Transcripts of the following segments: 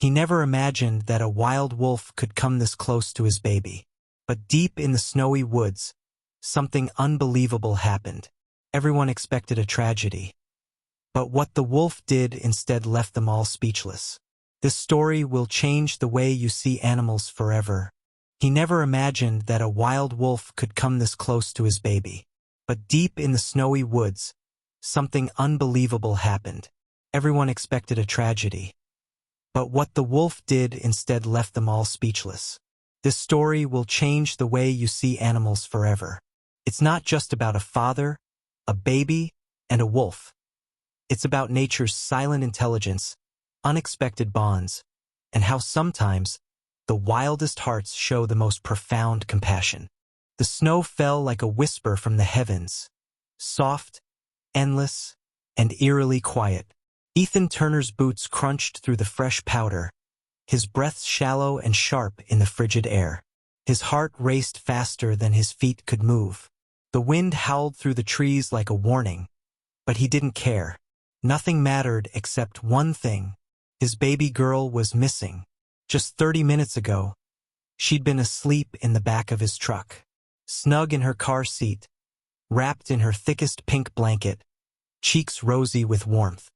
He never imagined that a wild wolf could come this close to his baby. But deep in the snowy woods, something unbelievable happened. Everyone expected a tragedy. But what the wolf did instead left them all speechless. This story will change the way you see animals forever. He never imagined that a wild wolf could come this close to his baby. But deep in the snowy woods, something unbelievable happened. Everyone expected a tragedy. But what the wolf did instead left them all speechless. This story will change the way you see animals forever. It's not just about a father, a baby, and a wolf. It's about nature's silent intelligence, unexpected bonds, and how sometimes the wildest hearts show the most profound compassion. The snow fell like a whisper from the heavens, soft, endless, and eerily quiet. Ethan Turner's boots crunched through the fresh powder, his breath shallow and sharp in the frigid air. His heart raced faster than his feet could move. The wind howled through the trees like a warning, but he didn't care. Nothing mattered except one thing. His baby girl was missing. Just 30 minutes ago, she'd been asleep in the back of his truck, snug in her car seat, wrapped in her thickest pink blanket, cheeks rosy with warmth.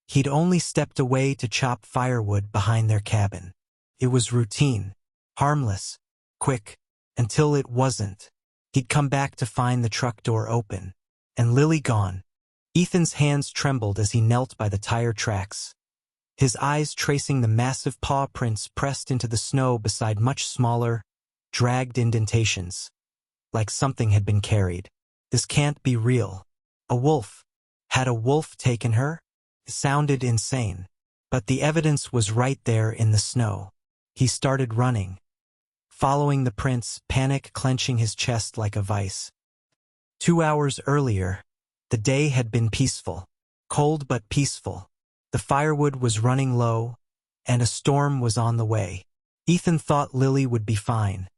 He'd only stepped away to chop firewood behind their cabin. It was routine, harmless, quick, until it wasn't. He'd come back to find the truck door open, and Lily gone. Ethan's hands trembled as he knelt by the tire tracks, his eyes tracing the massive paw prints pressed into the snow beside much smaller, dragged indentations, like something had been carried. This can't be real. A wolf. Had a wolf taken her? It sounded insane. But the evidence was right there in the snow. He started running, following the prints, panic clenching his chest like a vice. 2 hours earlier, the day had been peaceful, cold but peaceful. The firewood was running low, and a storm was on the way. Ethan thought Lily would be fine,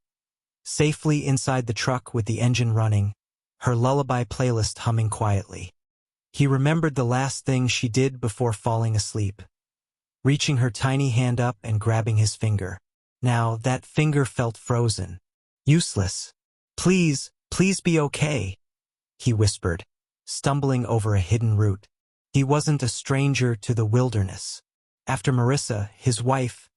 safely inside the truck with the engine running, her lullaby playlist humming quietly. He remembered the last thing she did before falling asleep, reaching her tiny hand up and grabbing his finger. Now that finger felt frozen, useless. "Please, please be okay," he whispered, stumbling over a hidden root. He wasn't a stranger to the wilderness. After Marissa, his wife,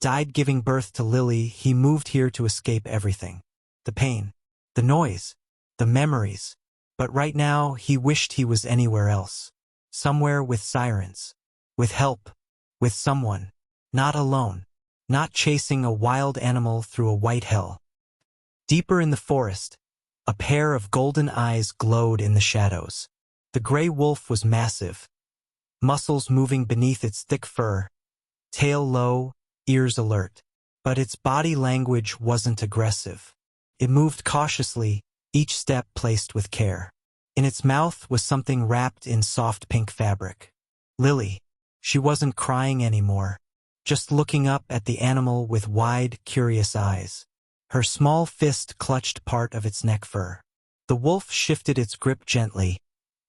died giving birth to Lily, he moved here to escape everything. The pain, the noise, the memories. But right now, he wished he was anywhere else. Somewhere with sirens, with help, with someone. Not alone, not chasing a wild animal through a white hell. Deeper in the forest, a pair of golden eyes glowed in the shadows. The gray wolf was massive, muscles moving beneath its thick fur, tail low, ears alert. But its body language wasn't aggressive. It moved cautiously, each step placed with care. In its mouth was something wrapped in soft pink fabric. Lily. She wasn't crying anymore, just looking up at the animal with wide, curious eyes. Her small fist clutched part of its neck fur. The wolf shifted its grip gently,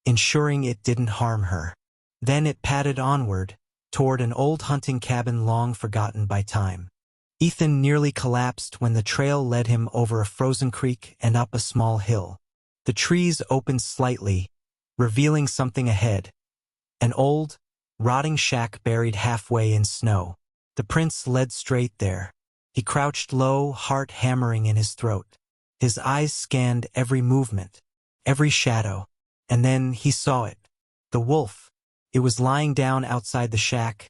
ensuring it didn't harm her. Then it padded onward, toward an old hunting cabin long forgotten by time. Ethan nearly collapsed when the trail led him over a frozen creek and up a small hill. The trees opened slightly, revealing something ahead. An old, rotting shack buried halfway in snow. The prince led straight there. He crouched low, heart hammering in his throat. His eyes scanned every movement, every shadow. And then he saw it. The wolf. It was lying down outside the shack,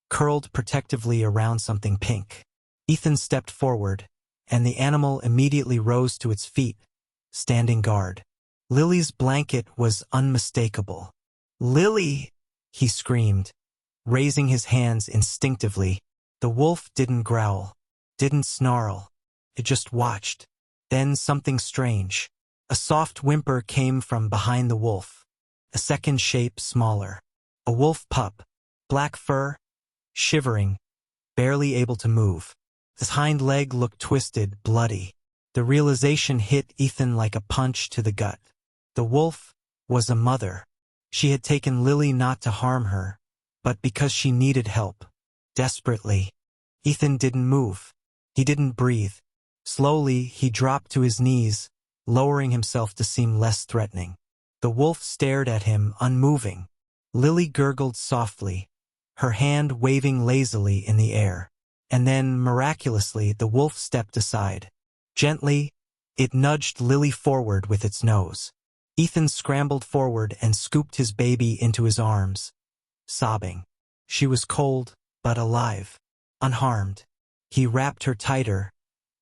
curled protectively around something pink. Ethan stepped forward, and the animal immediately rose to its feet, standing guard. Lily's blanket was unmistakable. "Lily!" he screamed, raising his hands instinctively. The wolf didn't growl, didn't snarl. It just watched. Then something strange. A soft whimper came from behind the wolf, a second shape smaller. A wolf pup, black fur, shivering, barely able to move. His hind leg looked twisted, bloody. The realization hit Ethan like a punch to the gut. The wolf was a mother. She had taken Lily not to harm her, but because she needed help, desperately. Ethan didn't move. He didn't breathe. Slowly, he dropped to his knees, lowering himself to seem less threatening. The wolf stared at him, unmoving. Lily gurgled softly, her hand waving lazily in the air. And then, miraculously, the wolf stepped aside. Gently, it nudged Lily forward with its nose. Ethan scrambled forward and scooped his baby into his arms, sobbing. She was cold, but alive, unharmed. He wrapped her tighter,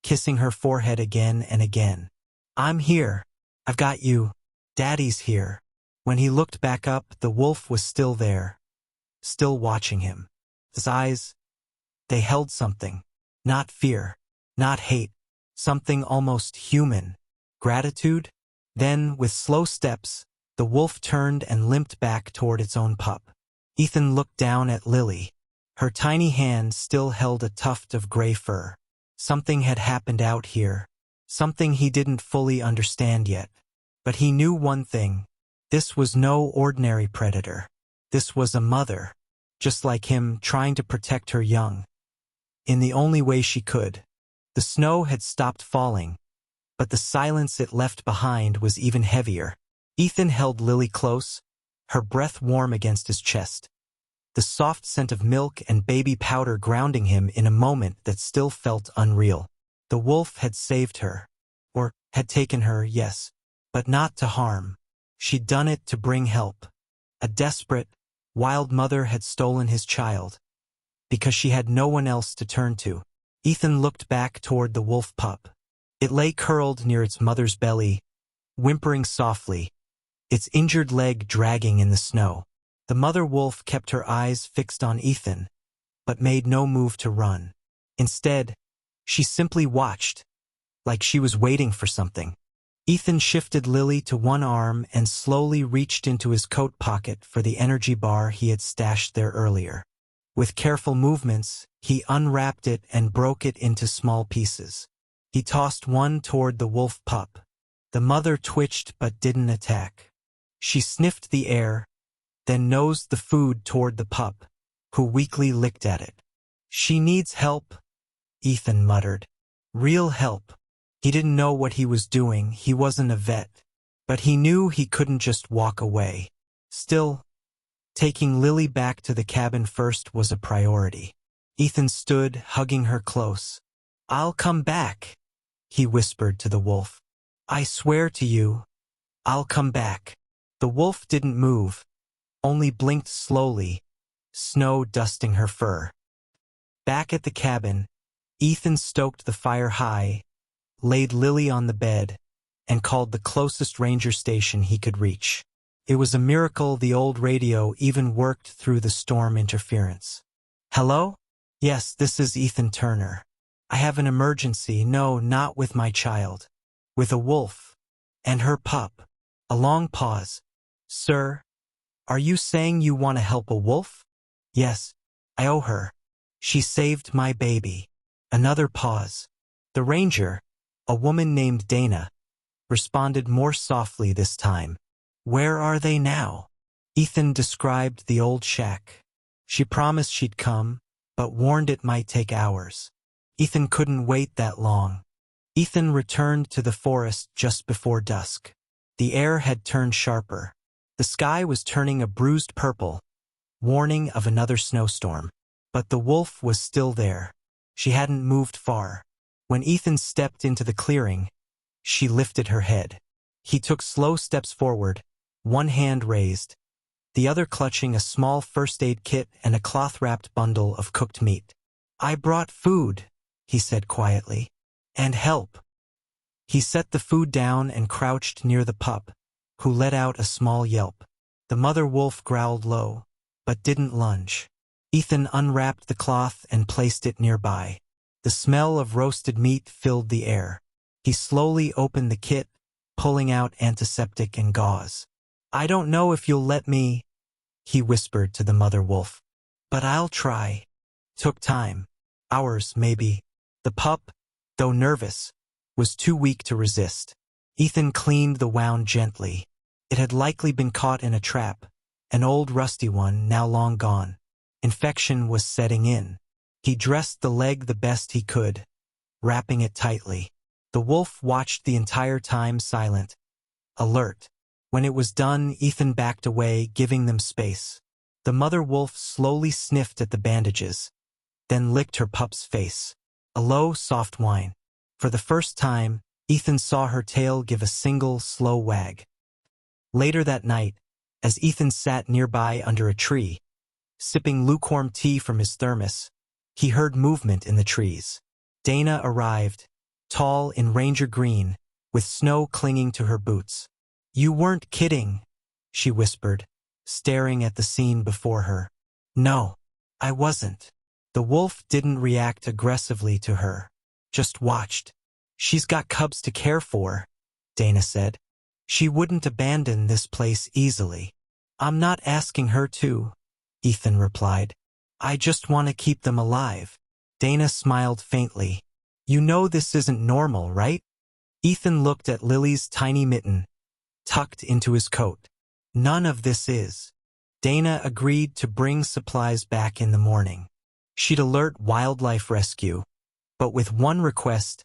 kissing her forehead again and again. "I'm here. I've got you. Daddy's here." When he looked back up, the wolf was still there, still watching him. His eyes, they held something. Not fear, not hate, something almost human. Gratitude? Then, with slow steps, the wolf turned and limped back toward its own pup. Ethan looked down at Lily. Her tiny hand still held a tuft of gray fur. Something had happened out here. Something he didn't fully understand yet. But he knew one thing. This was no ordinary predator. This was a mother, just like him, trying to protect her young. In the only way she could. The snow had stopped falling, but the silence it left behind was even heavier. Ethan held Lily close, her breath warm against his chest. The soft scent of milk and baby powder grounding him in a moment that still felt unreal. The wolf had saved her. Or had taken her, yes, but not to harm. She'd done it to bring help. A desperate, wild mother had stolen his child, because she had no one else to turn to. Ethan looked back toward the wolf pup. It lay curled near its mother's belly, whimpering softly, its injured leg dragging in the snow. The mother wolf kept her eyes fixed on Ethan, but made no move to run. Instead, she simply watched, like she was waiting for something. Ethan shifted Lily to one arm and slowly reached into his coat pocket for the energy bar he had stashed there earlier. With careful movements, he unwrapped it and broke it into small pieces. He tossed one toward the wolf pup. The mother twitched but didn't attack. She sniffed the air, then nosed the food toward the pup, who weakly licked at it. "She needs help," Ethan muttered. "Real help." He didn't know what he was doing, he wasn't a vet, but he knew he couldn't just walk away. Still, taking Lily back to the cabin first was a priority. Ethan stood, hugging her close. "I'll come back," he whispered to the wolf. "I swear to you, I'll come back." The wolf didn't move, only blinked slowly, snow dusting her fur. Back at the cabin, Ethan stoked the fire high, laid Lily on the bed, and called the closest ranger station he could reach. It was a miracle the old radio even worked through the storm interference. "Hello? Yes, this is Ethan Turner. I have an emergency. No, not with my child. With a wolf. And her pup." A long pause. "Sir, are you saying you want to help a wolf?" "Yes, I owe her. She saved my baby." Another pause. The ranger, a woman named Dana, responded more softly this time. "Where are they now?" Ethan described the old shack. She promised she'd come, but warned it might take hours. Ethan couldn't wait that long. Ethan returned to the forest just before dusk. The air had turned sharper. The sky was turning a bruised purple, warning of another snowstorm. But the wolf was still there. She hadn't moved far. When Ethan stepped into the clearing, she lifted her head. He took slow steps forward, one hand raised, the other clutching a small first aid kit and a cloth-wrapped bundle of cooked meat. "I brought food," he said quietly. "And help." He set the food down and crouched near the pup, who let out a small yelp. The mother wolf growled low, but didn't lunge. Ethan unwrapped the cloth and placed it nearby. The smell of roasted meat filled the air. He slowly opened the kit, pulling out antiseptic and gauze. "I don't know if you'll let me," he whispered to the mother wolf. "But I'll try." Took time. Hours, maybe. The pup, though nervous, was too weak to resist. Ethan cleaned the wound gently. It had likely been caught in a trap, an old rusty one now long gone. Infection was setting in. He dressed the leg the best he could, wrapping it tightly. The wolf watched the entire time, silent, alert. When it was done, Ethan backed away, giving them space. The mother wolf slowly sniffed at the bandages, then licked her pup's face. A low, soft whine. For the first time, Ethan saw her tail give a single, slow wag. Later that night, as Ethan sat nearby under a tree, sipping lukewarm tea from his thermos, he heard movement in the trees. Dana arrived, tall in ranger green, with snow clinging to her boots. "You weren't kidding," she whispered, staring at the scene before her. "No, I wasn't." The wolf didn't react aggressively to her, just watched. "She's got cubs to care for," Dana said. "She wouldn't abandon this place easily." "I'm not asking her to," Ethan replied. "I just want to keep them alive." Dana smiled faintly. "You know this isn't normal, right?" Ethan looked at Lily's tiny mitten, tucked into his coat. "None of this is." Dana agreed to bring supplies back in the morning. She'd alert wildlife rescue, but with one request: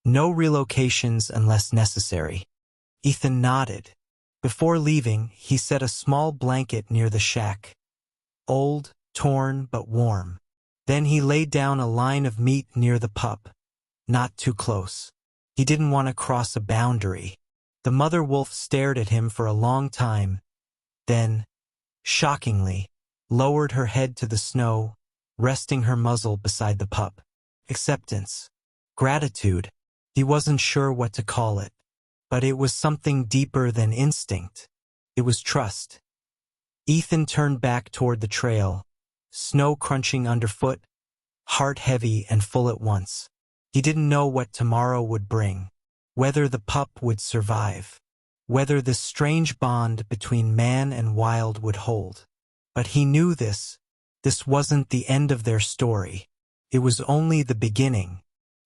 no relocations unless necessary. Ethan nodded. Before leaving, he set a small blanket near the shack. Old, torn, but warm. Then he laid down a line of meat near the pup. Not too close. He didn't want to cross a boundary. The mother wolf stared at him for a long time, then, shockingly, lowered her head to the snow, resting her muzzle beside the pup. Acceptance. Gratitude. He wasn't sure what to call it, but it was something deeper than instinct. It was trust. Ethan turned back toward the trail, snow crunching underfoot, heart heavy and full at once. He didn't know what tomorrow would bring, whether the pup would survive, whether this strange bond between man and wild would hold. But he knew this wasn't the end of their story. It was only the beginning.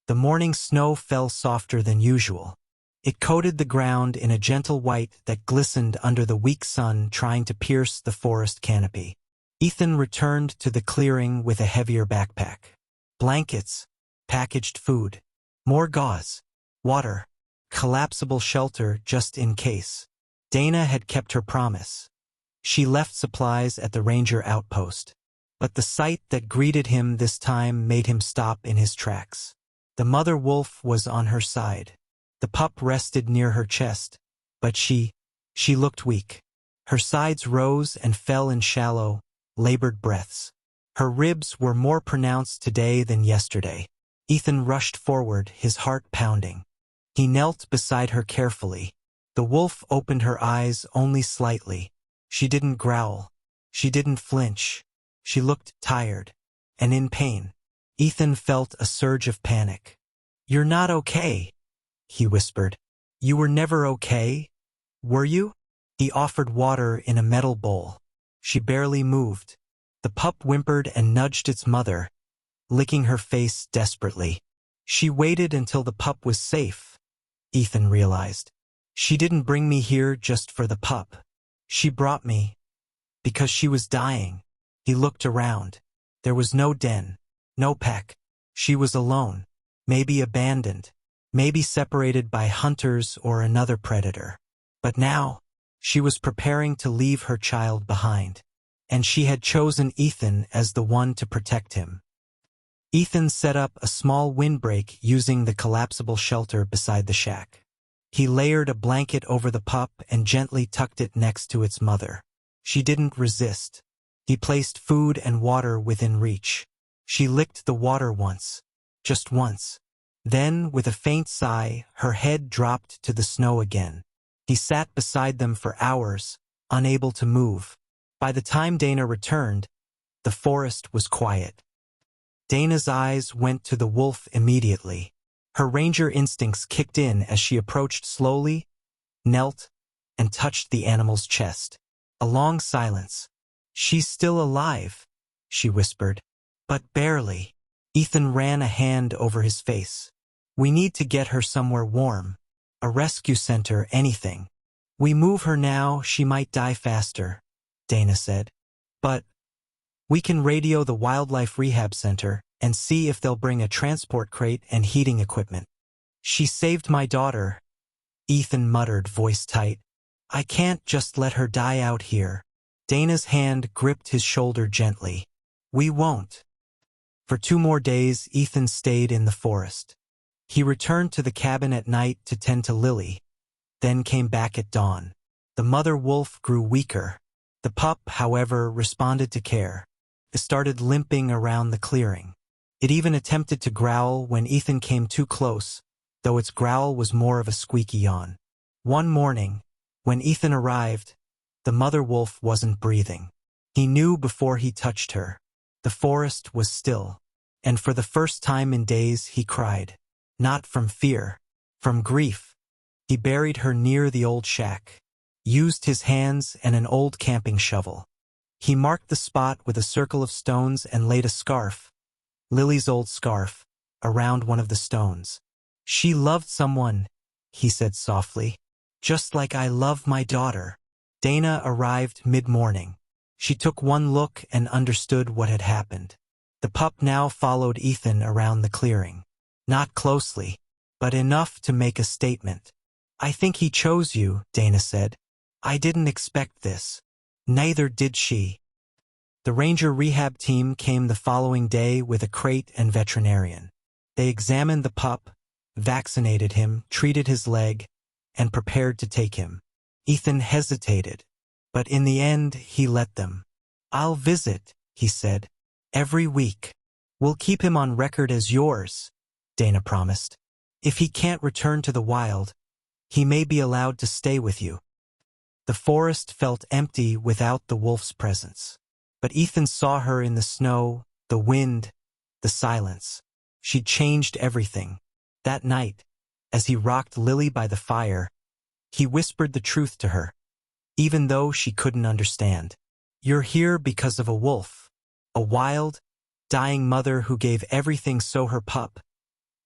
The morning snow fell softer than usual. It coated the ground in a gentle white that glistened under the weak sun trying to pierce the forest canopy. Ethan returned to the clearing with a heavier backpack. Blankets, packaged food, more gauze, water, collapsible shelter just in case. Dana had kept her promise. She left supplies at the ranger outpost. But the sight that greeted him this time made him stop in his tracks. The mother wolf was on her side. The pup rested near her chest, but she looked weak. Her sides rose and fell in shallow, labored breaths. Her ribs were more pronounced today than yesterday. Ethan rushed forward, his heart pounding. He knelt beside her carefully. The wolf opened her eyes only slightly. She didn't growl. She didn't flinch. She looked tired and in pain. Ethan felt a surge of panic. "You're not okay," he whispered. "You were never okay, were you?" He offered water in a metal bowl. She barely moved. The pup whimpered and nudged its mother, licking her face desperately. She waited until the pup was safe, Ethan realized. She didn't bring me here just for the pup. She brought me because she was dying. He looked around. There was no den, no pack. She was alone, maybe abandoned, maybe separated by hunters or another predator. But now, she was preparing to leave her child behind, and she had chosen Ethan as the one to protect him. Ethan set up a small windbreak using the collapsible shelter beside the shack. He layered a blanket over the pup and gently tucked it next to its mother. She didn't resist. He placed food and water within reach. She licked the water once, just once. Then, with a faint sigh, her head dropped to the snow again. He sat beside them for hours, unable to move. By the time Dana returned, the forest was quiet. Dana's eyes went to the wolf immediately. Her ranger instincts kicked in as she approached slowly, knelt, and touched the animal's chest. A long silence. "She's still alive," she whispered. "But barely." Ethan ran a hand over his face. "We need to get her somewhere warm. A rescue center, anything. We move her now, she might die faster," Dana said. "But we can radio the wildlife rehab center," and see if they'll bring a transport crate and heating equipment. She saved my daughter, Ethan muttered, voice tight. I can't just let her die out here. Dana's hand gripped his shoulder gently. We won't. For 2 more days, Ethan stayed in the forest. He returned to the cabin at night to tend to Lily, then came back at dawn. The mother wolf grew weaker. The pup, however, responded to care. It started limping around the clearing. It even attempted to growl when Ethan came too close, though its growl was more of a squeaky yawn. One morning, when Ethan arrived, the mother wolf wasn't breathing. He knew before he touched her. The forest was still, and for the first time in days he cried. Not from fear, from grief. He buried her near the old shack, used his hands and an old camping shovel. He marked the spot with a circle of stones and laid a scarf, Lily's old scarf, around one of the stones. She loved someone, he said softly, just like I love my daughter. Dana arrived mid-morning. She took one look and understood what had happened. The pup now followed Ethan around the clearing. Not closely, but enough to make a statement. I think he chose you, Dana said. I didn't expect this. Neither did she. The ranger rehab team came the following day with a crate and veterinarian. They examined the pup, vaccinated him, treated his leg, and prepared to take him. Ethan hesitated, but in the end he let them. I'll visit, he said, every week. We'll keep him on record as yours, Dana promised. If he can't return to the wild, he may be allowed to stay with you. The forest felt empty without the wolf's presence. But Ethan saw her in the snow, the wind, the silence. She'd changed everything. That night, as he rocked Lily by the fire, he whispered the truth to her, even though she couldn't understand. You're here because of a wolf, a wild, dying mother who gave everything so her pup,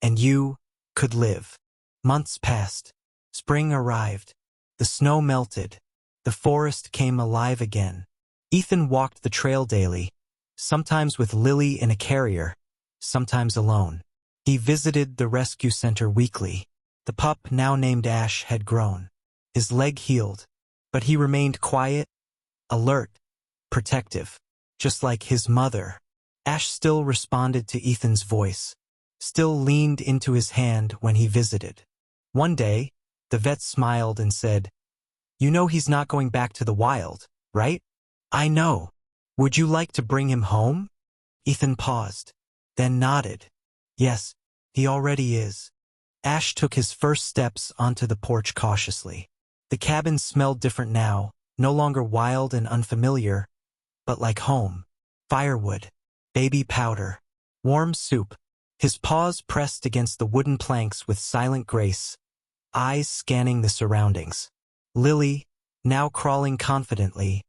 and you, could live. Months passed. Spring arrived. The snow melted. The forest came alive again. Ethan walked the trail daily, sometimes with Lily in a carrier, sometimes alone. He visited the rescue center weekly. The pup, now named Ash, had grown. His leg healed, but he remained quiet, alert, protective, just like his mother. Ash still responded to Ethan's voice, still leaned into his hand when he visited. One day, the vet smiled and said, You know he's not going back to the wild, right? I know. Would you like to bring him home? Ethan paused, then nodded. Yes, he already is. Ash took his first steps onto the porch cautiously. The cabin smelled different now, no longer wild and unfamiliar, but like home. Firewood, baby powder, warm soup. His paws pressed against the wooden planks with silent grace, eyes scanning the surroundings. Lily, now crawling confidently,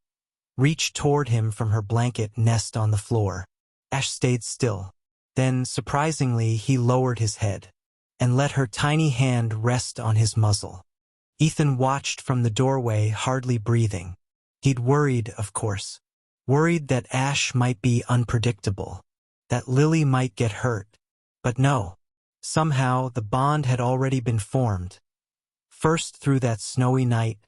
reached toward him from her blanket nest on the floor. Ash stayed still. Then, surprisingly, he lowered his head and let her tiny hand rest on his muzzle. Ethan watched from the doorway, hardly breathing. He'd worried, of course. Worried that Ash might be unpredictable, that Lily might get hurt. But no. Somehow, the bond had already been formed. First through that snowy night,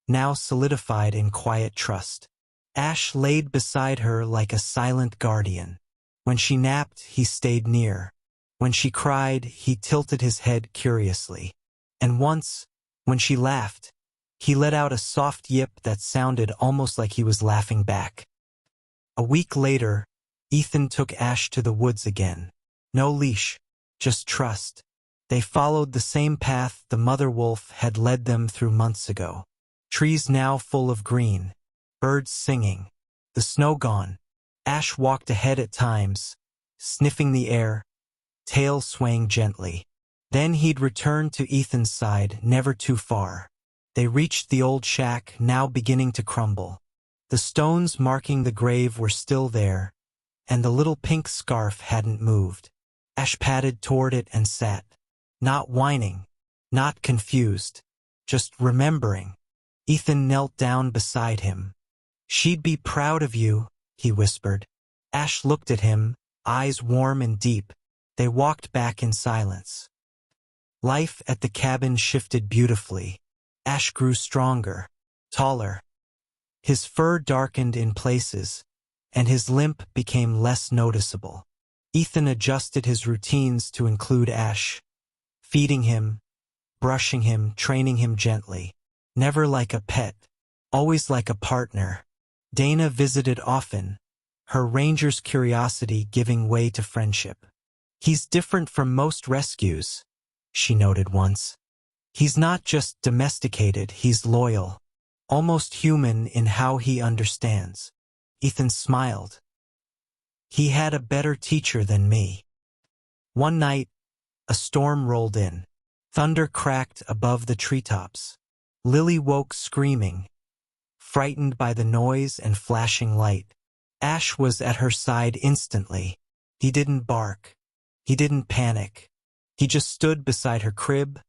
now solidified in quiet trust. Ash laid beside her like a silent guardian. When she napped, he stayed near. When she cried, he tilted his head curiously. And once, when she laughed, he let out a soft yip that sounded almost like he was laughing back. A week later, Ethan took Ash to the woods again. No leash, just trust. They followed the same path the mother wolf had led them through months ago. Trees now full of green, birds singing, the snow gone. Ash walked ahead at times, sniffing the air, tail swaying gently. Then he'd return to Ethan's side, never too far. They reached the old shack, now beginning to crumble. The stones marking the grave were still there, and the little pink scarf hadn't moved. Ash padded toward it and sat, not whining, not confused, just remembering. Ethan knelt down beside him. She'd be proud of you, he whispered. Ash looked at him, eyes warm and deep. They walked back in silence. Life at the cabin shifted beautifully. Ash grew stronger, taller. His fur darkened in places, and his limp became less noticeable. Ethan adjusted his routines to include Ash, feeding him, brushing him, training him gently. Never like a pet, always like a partner. Dana visited often, her ranger's curiosity giving way to friendship. "He's different from most rescues," she noted once. "He's not just domesticated, he's loyal, almost human in how he understands." Ethan smiled. "He had a better teacher than me." One night, a storm rolled in. Thunder cracked above the treetops. Lily woke screaming, frightened by the noise and flashing light. Ash was at her side instantly. He didn't bark. He didn't panic. He just stood beside her crib,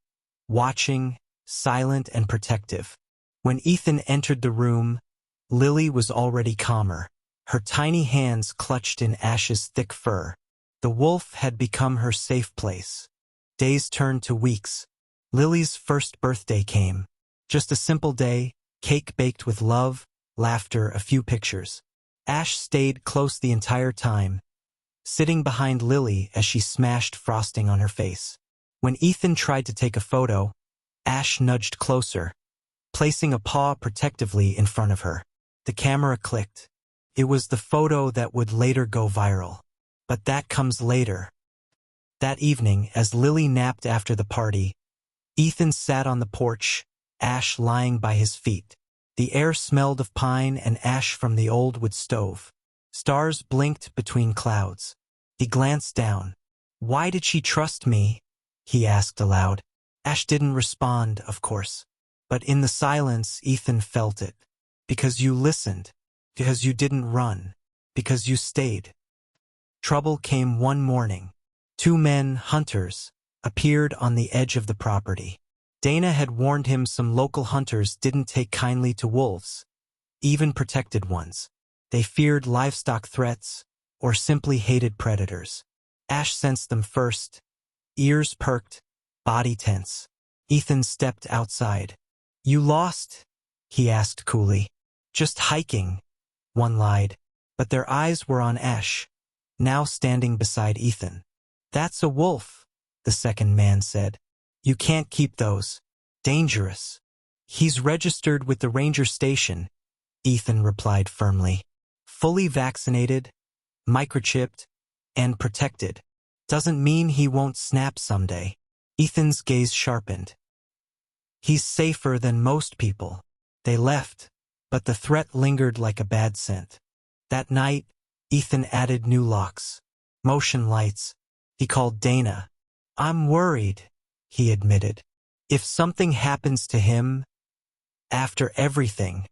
watching, silent and protective. When Ethan entered the room, Lily was already calmer, her tiny hands clutched in Ash's thick fur. The wolf had become her safe place. Days turned to weeks. Lily's first birthday came. Just a simple day, cake baked with love, laughter, a few pictures. Ash stayed close the entire time, sitting behind Lily as she smashed frosting on her face. When Ethan tried to take a photo, Ash nudged closer, placing a paw protectively in front of her. The camera clicked. It was the photo that would later go viral. But that comes later. That evening, as Lily napped after the party, Ethan sat on the porch, Ash lying by his feet. The air smelled of pine and ash from the old wood stove. Stars blinked between clouds. He glanced down. "Why did she trust me?" he asked aloud. Ash didn't respond, of course. But in the silence, Ethan felt it. "Because you listened. Because you didn't run. Because you stayed." Trouble came one morning. Two men, hunters, appeared on the edge of the property. Dana had warned him some local hunters didn't take kindly to wolves, even protected ones. They feared livestock threats or simply hated predators. Ash sensed them first, ears perked, body tense. Ethan stepped outside. "You lost?" he asked coolly. "Just hiking," one lied, but their eyes were on Ash, now standing beside Ethan. "That's a wolf," the second man said. "You can't keep those. Dangerous." "He's registered with the ranger station," Ethan replied firmly. "Fully vaccinated, microchipped, and protected. Doesn't mean he won't snap someday." Ethan's gaze sharpened. "He's safer than most people." They left, but the threat lingered like a bad scent. That night, Ethan added new locks, motion lights. He called Dana. "I'm worried," he admitted. "If something happens to him, after everything,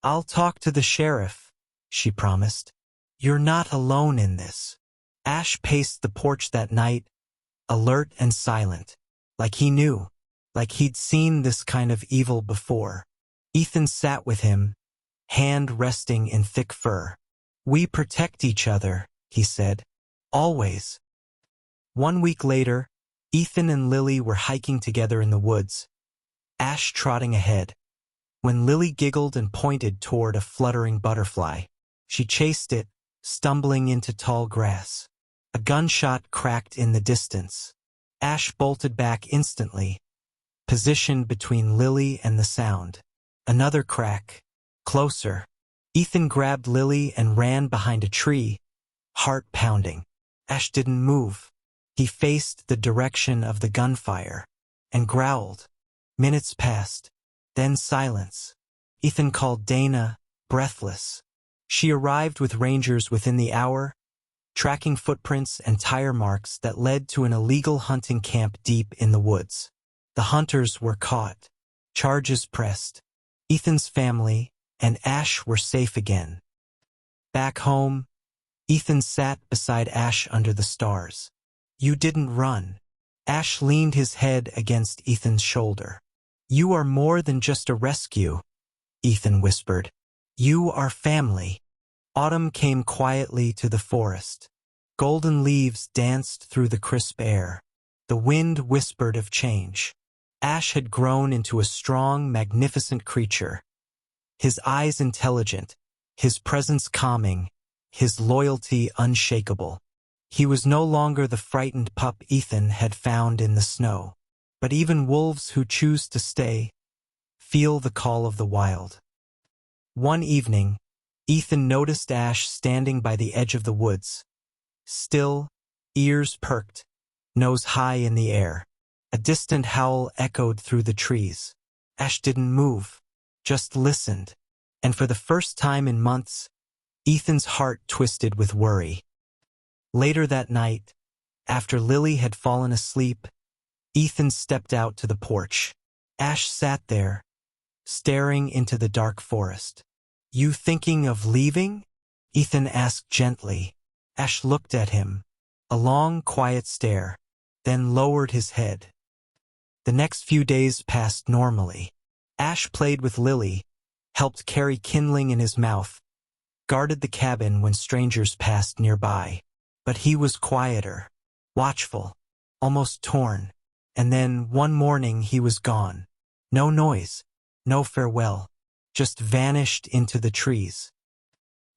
I'll talk to the sheriff," she promised. "You're not alone in this." Ash paced the porch that night, alert and silent, like he knew, like he'd seen this kind of evil before. Ethan sat with him, hand resting in thick fur. "We protect each other," he said. "Always." 1 week later, Ethan and Lily were hiking together in the woods, Ash trotting ahead. When Lily giggled and pointed toward a fluttering butterfly, she chased it, stumbling into tall grass. A gunshot cracked in the distance. Ash bolted back instantly, positioned between Lily and the sound. Another crack. Closer. Ethan grabbed Lily and ran behind a tree, heart pounding. Ash didn't move. He faced the direction of the gunfire and growled. Minutes passed. Then silence. Ethan called Dana, breathless. She arrived with rangers within the hour, tracking footprints and tire marks that led to an illegal hunting camp deep in the woods. The hunters were caught. Charges pressed. Ethan's family and Ash were safe again. Back home, Ethan sat beside Ash under the stars. "You didn't run." Ash leaned his head against Ethan's shoulder. "You are more than just a rescue," Ethan whispered. "You are family." Autumn came quietly to the forest. Golden leaves danced through the crisp air. The wind whispered of change. Ash had grown into a strong, magnificent creature. His eyes intelligent, his presence calming, his loyalty unshakable. He was no longer the frightened pup Ethan had found in the snow. But even wolves who choose to stay feel the call of the wild. One evening, Ethan noticed Ash standing by the edge of the woods. Still, ears perked, nose high in the air. A distant howl echoed through the trees. Ash didn't move, just listened. And for the first time in months, Ethan's heart twisted with worry. Later that night, after Lily had fallen asleep, Ethan stepped out to the porch. Ash sat there, staring into the dark forest. "You thinking of leaving?" Ethan asked gently. Ash looked at him, a long, quiet stare, then lowered his head. The next few days passed normally. Ash played with Lily, helped carry kindling in his mouth, guarded the cabin when strangers passed nearby. But he was quieter, watchful, almost torn. And then, one morning, he was gone. No noise, no farewell, just vanished into the trees.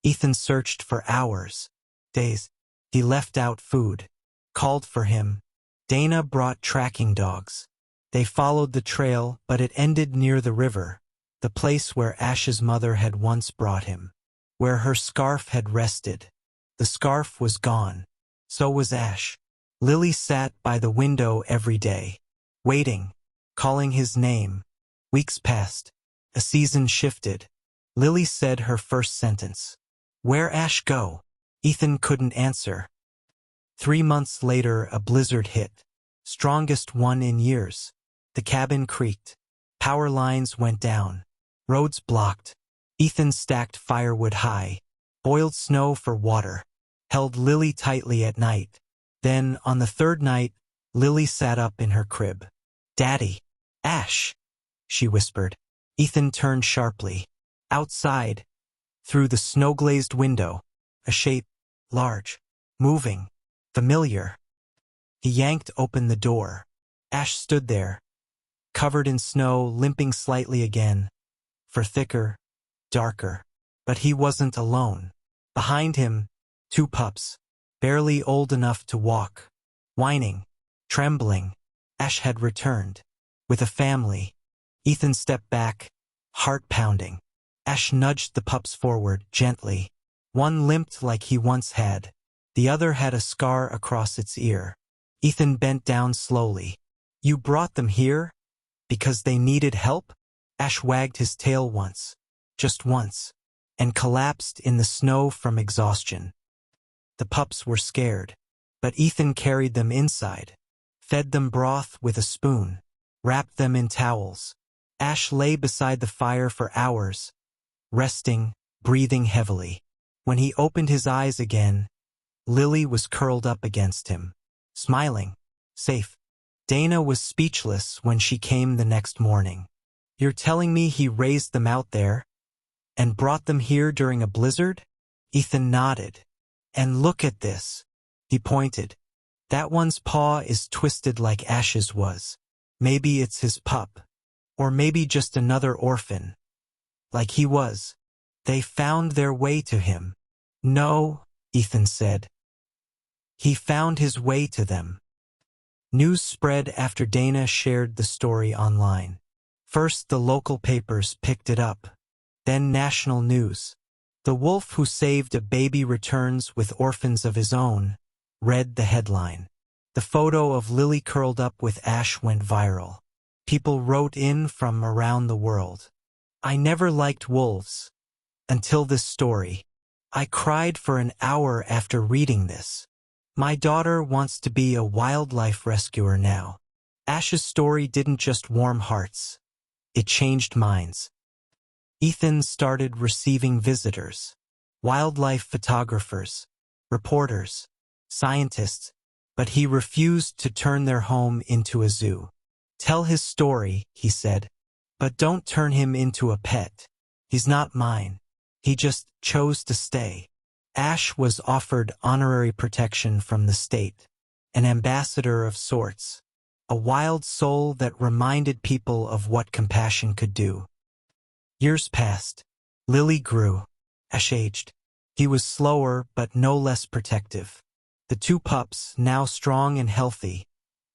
Ethan searched for hours, days. He left out food, called for him. Dana brought tracking dogs. They followed the trail, but it ended near the river, the place where Ash's mother had once brought him, where her scarf had rested. The scarf was gone. So was Ash. Lily sat by the window every day, waiting, calling his name. Weeks passed. A season shifted. Lily said her first sentence. "Where Ash go?" Ethan couldn't answer. 3 months later, a blizzard hit. Strongest one in years. The cabin creaked. Power lines went down. Roads blocked. Ethan stacked firewood high, boiled snow for water, held Lily tightly at night. Then, on the third night, Lily sat up in her crib. "Daddy, Ash," she whispered. Ethan turned sharply. Outside, through the snow-glazed window, a shape, large, moving, familiar. He yanked open the door. Ash stood there, covered in snow, limping slightly again, for thicker, darker. But he wasn't alone. Behind him, 2 pups, barely old enough to walk, whining, trembling. Ash had returned, with a family. Ethan stepped back, heart pounding. Ash nudged the pups forward, gently. One limped like he once had. The other had a scar across its ear. Ethan bent down slowly. "You brought them here? Because they needed help?" Ash wagged his tail once, just once, and collapsed in the snow from exhaustion. The pups were scared, but Ethan carried them inside, fed them broth with a spoon, wrapped them in towels. Ash lay beside the fire for hours, resting, breathing heavily. When he opened his eyes again, Lily was curled up against him, smiling, safe. Dana was speechless when she came the next morning. "You're telling me he raised them out there and brought them here during a blizzard?" Ethan nodded. "And look at this." He pointed. "That one's paw is twisted like Ash's was. Maybe it's his pup. Or maybe just another orphan. Like he was. They found their way to him." "No," Ethan said. "He found his way to them." News spread after Dana shared the story online. First, the local papers picked it up. Then national news. "The wolf who saved a baby returns with orphans of his own," read the headline. The photo of Lily curled up with Ash went viral. People wrote in from around the world. "I never liked wolves. Until this story. I cried for an hour after reading this. My daughter wants to be a wildlife rescuer now." Ash's story didn't just warm hearts. It changed minds. Ethan started receiving visitors. Wildlife photographers, reporters, scientists, but he refused to turn their home into a zoo. "Tell his story," he said, "but don't turn him into a pet. He's not mine. He just chose to stay." Ash was offered honorary protection from the state, an ambassador of sorts, a wild soul that reminded people of what compassion could do. Years passed. Lily grew. Ash aged. He was slower but no less protective. The two pups, now strong and healthy,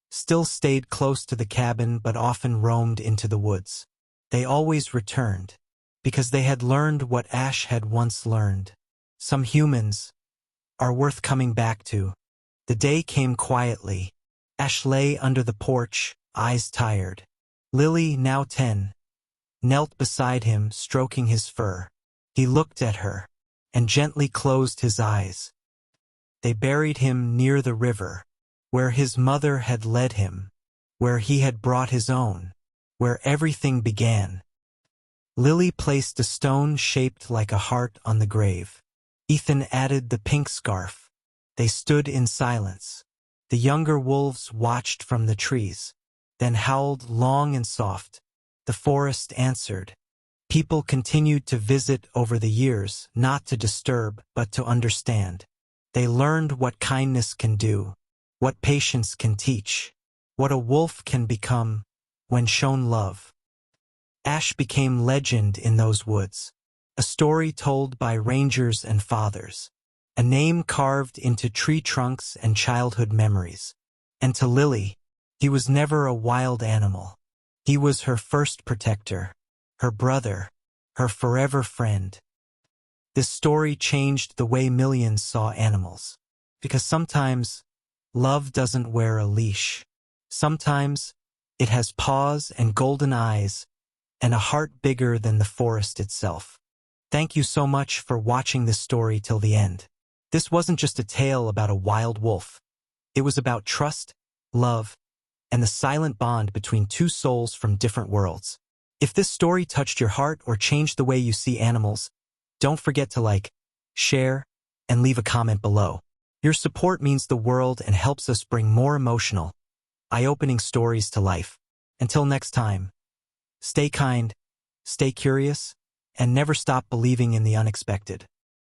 still stayed close to the cabin but often roamed into the woods. They always returned, because they had learned what Ash had once learned. Some humans are worth coming back to. The day came quietly. Ash lay under the porch, eyes tired. Lily, now 10, knelt beside him, stroking his fur. He looked at her and gently closed his eyes. They buried him near the river, where his mother had led him, where he had brought his own, where everything began. Lily placed a stone shaped like a heart on the grave. Ethan added the pink scarf. They stood in silence. The younger wolves watched from the trees, then howled long and soft. The forest answered. People continued to visit over the years, not to disturb, but to understand. They learned what kindness can do, what patience can teach, what a wolf can become when shown love. Ash became legend in those woods, a story told by rangers and fathers, a name carved into tree trunks and childhood memories. And to Lily, he was never a wild animal. He was her first protector, her brother, her forever friend. This story changed the way millions saw animals, because sometimes love doesn't wear a leash. Sometimes it has paws and golden eyes and a heart bigger than the forest itself. Thank you so much for watching this story till the end. This wasn't just a tale about a wild wolf. It was about trust, love, and the silent bond between two souls from different worlds. If this story touched your heart or changed the way you see animals, don't forget to like, share, and leave a comment below. Your support means the world and helps us bring more emotional, eye-opening stories to life. Until next time, stay kind, stay curious, and never stop believing in the unexpected.